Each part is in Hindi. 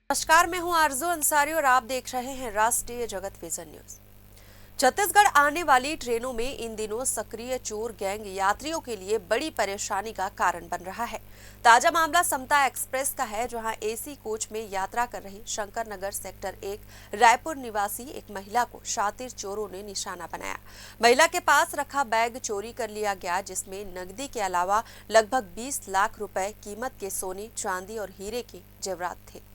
नमस्कार, मैं हूं आरजू अंसारी और आप देख रहे हैं राष्ट्रीय जगत विजन न्यूज। छत्तीसगढ़ आने वाली ट्रेनों में इन दिनों सक्रिय चोर गैंग यात्रियों के लिए बड़ी परेशानी का कारण बन रहा है। ताजा मामला समता एक्सप्रेस का है, जहां एसी कोच में यात्रा कर रही शंकर नगर सेक्टर 1 रायपुर निवासी एक महिला को शातिर चोरों ने निशाना बनाया। महिला के पास रखा बैग चोरी कर लिया गया, जिसमें नकदी के अलावा लगभग 20 लाख रुपए कीमत के सोने, चांदी और हीरे के जेवरात थे।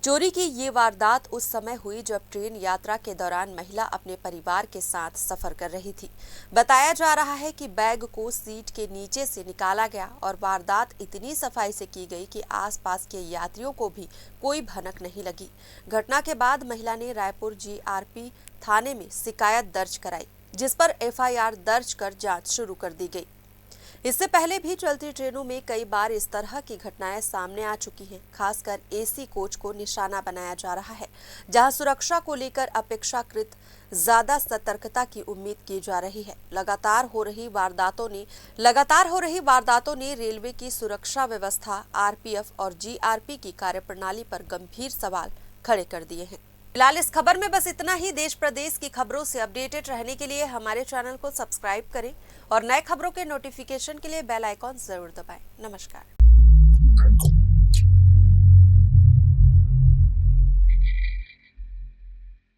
चोरी की ये वारदात उस समय हुई जब ट्रेन यात्रा के दौरान महिला अपने परिवार के साथ सफर कर रही थी। बताया जा रहा है कि बैग को सीट के नीचे से निकाला गया और वारदात इतनी सफाई से की गई कि आसपास के यात्रियों को भी कोई भनक नहीं लगी। घटना के बाद महिला ने रायपुर जीआरपी थाने में शिकायत दर्ज कराई, जिस पर एफआईआर दर्ज कर जांच शुरू कर दी गई। इससे पहले भी चलती ट्रेनों में कई बार इस तरह की घटनाएं सामने आ चुकी हैं। खासकर एसी कोच को निशाना बनाया जा रहा है, जहां सुरक्षा को लेकर अपेक्षाकृत ज्यादा सतर्कता की उम्मीद की जा रही है। लगातार हो रही वारदातों ने रेलवे की सुरक्षा व्यवस्था, आरपीएफ और जीआरपी की कार्यप्रणाली पर गंभीर सवाल खड़े कर दिए हैं। फिलहाल इस खबर में बस इतना ही। देश प्रदेश की खबरों से अपडेटेड रहने के लिए हमारे चैनल को सब्सक्राइब करें और नए खबरों के नोटिफिकेशन के लिए बेल आइकॉन जरूर दबाएं। नमस्कार।